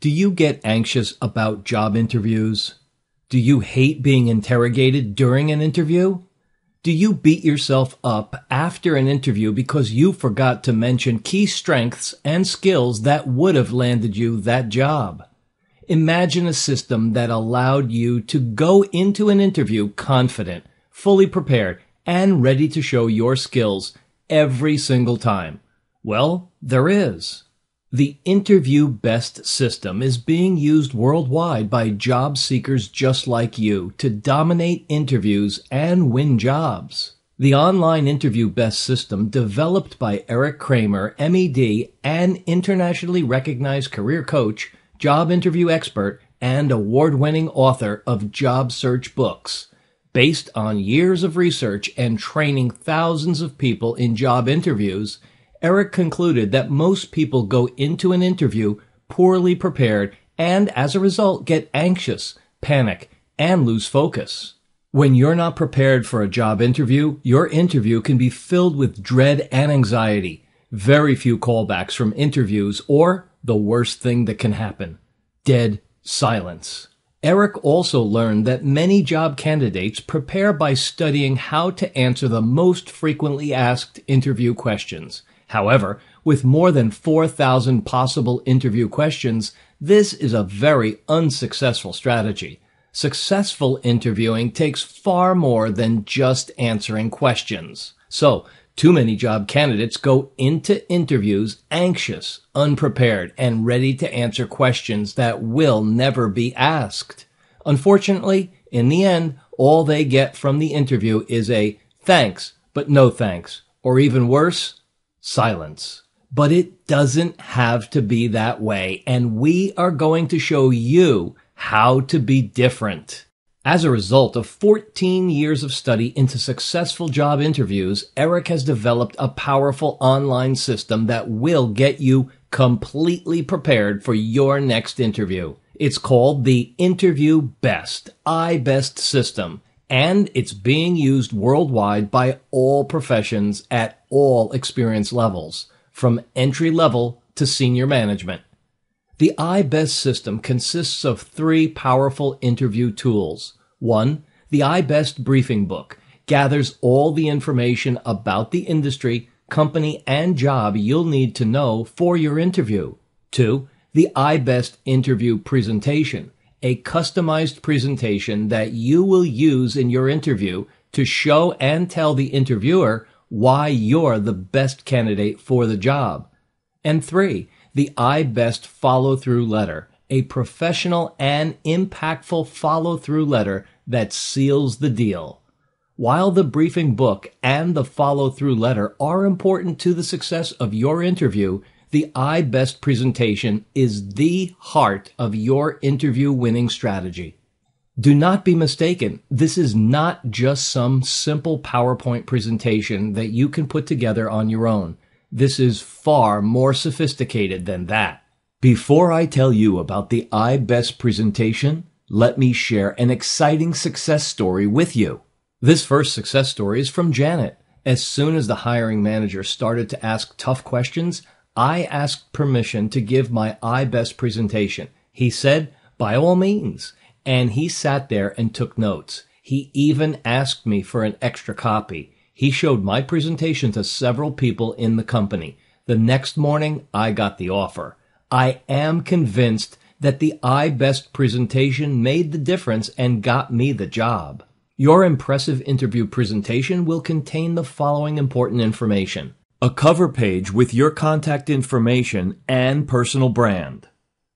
Do you get anxious about job interviews? Do you hate being interrogated during an interview? Do you beat yourself up after an interview because you forgot to mention key strengths and skills that would have landed you that job? Imagine a system that allowed you to go into an interview confident, fully prepared, and ready to show your skills every single time. Well, there is. The InterviewBest system is being used worldwide by job seekers just like you to dominate interviews and win jobs. The online InterviewBest system, developed by Eric Kramer, MED, an internationally recognized career coach, job interview expert, and award-winning author of job search books. Based on years of research and training thousands of people in job interviews, Eric concluded that most people go into an interview poorly prepared and, as a result, get anxious, panic, and lose focus. When you're not prepared for a job interview, your interview can be filled with dread and anxiety, very few callbacks from interviews, or the worst thing that can happen, dead silence. Eric also learned that many job candidates prepare by studying how to answer the most frequently asked interview questions. However, with more than 4,000 possible interview questions, this is a very unsuccessful strategy. Successful interviewing takes far more than just answering questions. So, too many job candidates go into interviews anxious, unprepared, and ready to answer questions that will never be asked. Unfortunately, in the end, all they get from the interview is a thanks, but no thanks, or even worse, silence. But it doesn't have to be that way, and we are going to show you how to be different. As a result of 14 years of study into successful job interviews, Eric has developed a powerful online system that will get you completely prepared for your next interview. It's called the InterviewBest iBest system, and it's being used worldwide by all professions at all experience levels, from entry level to senior management. The iBest system consists of 3 powerful interview tools. 1. The iBest Briefing Book gathers all the information about the industry, company, and job you'll need to know for your interview. 2. The iBest Interview Presentation, a customized presentation that you will use in your interview to show and tell the interviewer why you're the best candidate for the job. And 3. The iBest Follow-Through Letter, a professional and impactful follow-through letter that seals the deal. While the briefing book and the follow-through letter are important to the success of your interview, the iBest presentation is the heart of your interview winning strategy. Do not be mistaken. This is not just some simple PowerPoint presentation that you can put together on your own. This is far more sophisticated than that. Before I tell you about the iBest presentation, let me share an exciting success story with you. This first success story is from Janet. As soon as the hiring manager started to ask tough questions, I asked permission to give my iBest presentation. He said, by all means. And he sat there and took notes. He even asked me for an extra copy. He showed my presentation to several people in the company. The next morning, I got the offer. I am convinced that the iBest presentation made the difference and got me the job. Your impressive interview presentation will contain the following important information: a cover page with your contact information and personal brand,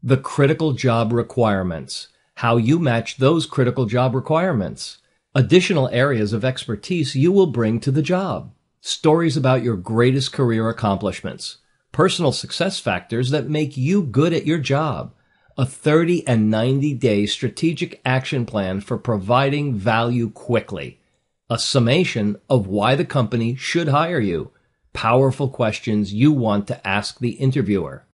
the critical job requirements, how you match those critical job requirements, additional areas of expertise you will bring to the job, stories about your greatest career accomplishments, personal success factors that make you good at your job, a 30 and 90-day strategic action plan for providing value quickly, a summation of why the company should hire you, powerful questions you want to ask the interviewer.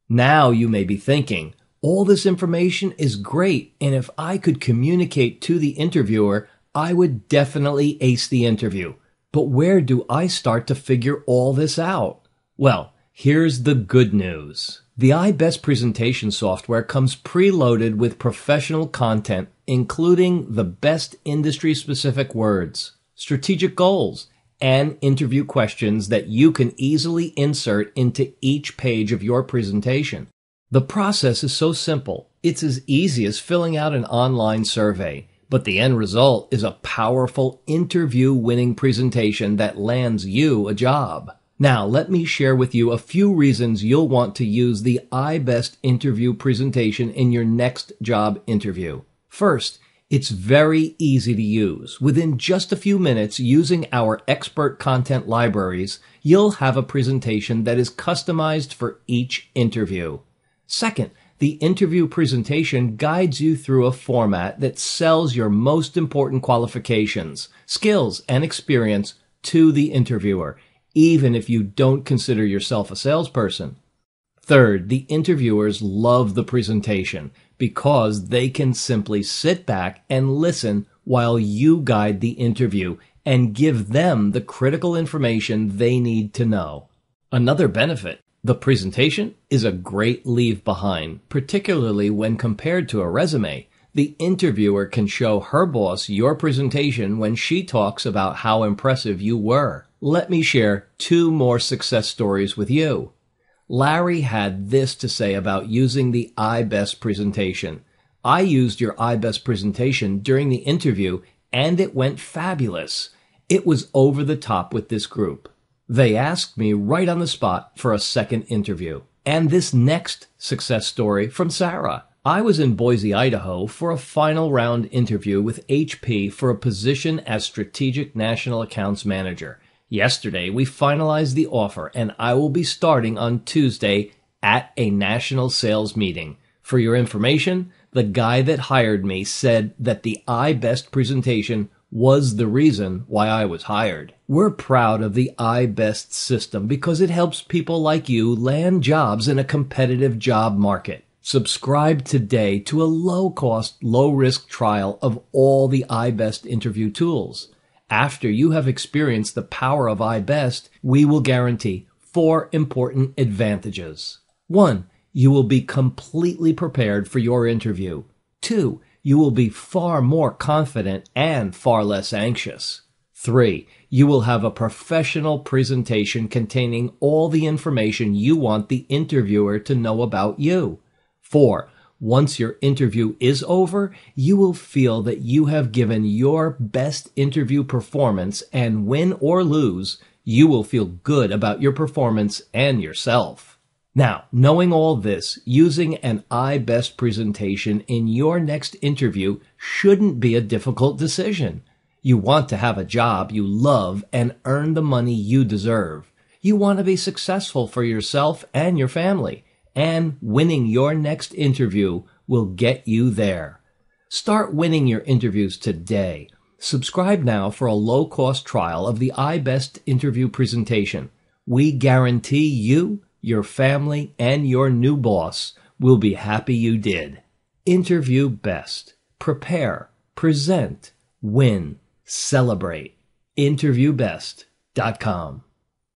Now you may be thinking, all this information is great, and if I could communicate to the interviewer, I would definitely ace the interview. But where do I start to figure all this out? Well, Here's the good news. The iBest presentation software comes preloaded with professional content, including the best industry-specific words, strategic goals, and interview questions that you can easily insert into each page of your presentation. The process is so simple. It's as easy as filling out an online survey, but the end result is a powerful interview-winning presentation that lands you a job. Now, let me share with you a few reasons you'll want to use the iBest interview presentation in your next job interview. First, it's very easy to use. Within just a few minutes, using our expert content libraries, you'll have a presentation that is customized for each interview. Second, the interview presentation guides you through a format that sells your most important qualifications, skills, and experience to the interviewer, even if you don't consider yourself a salesperson. Third, the interviewers love the presentation because they can simply sit back and listen while you guide the interview and give them the critical information they need to know. Another benefit, the presentation is a great leave behind, particularly when compared to a resume. The interviewer can show her boss your presentation when she talks about how impressive you were. Let me share 2 more success stories with you. Larry had this to say about using the iBest presentation. I used your iBest presentation during the interview, and it went fabulous. It was over the top with this group. They asked me right on the spot for a second interview. And this next success story from Sarah. I was in Boise, Idaho for a final round interview with HP for a position as Strategic National Accounts Manager. Yesterday, we finalized the offer, and I will be starting on Tuesday at a national sales meeting. For your information, the guy that hired me said that the iBest presentation was the reason why I was hired. We're proud of the iBest system because it helps people like you land jobs in a competitive job market. Subscribe today to a low-cost, low-risk trial of all the iBest interview tools. After you have experienced the power of iBest, we will guarantee 4 important advantages. 1, you will be completely prepared for your interview. 2, you will be far more confident and far less anxious. 3, you will have a professional presentation containing all the information you want the interviewer to know about you. 4, once your interview is over, you will feel that you have given your best interview performance, and win or lose, you will feel good about your performance and yourself. Now, knowing all this, using an iBest presentation in your next interview shouldn't be a difficult decision. You want to have a job you love and earn the money you deserve. You want to be successful for yourself and your family. And winning your next interview will get you there. Start winning your interviews today. Subscribe now for a low-cost trial of the iBest interview presentation. We guarantee you, your family, and your new boss will be happy you did. Interview Best. Prepare, present, win, celebrate. InterviewBest.com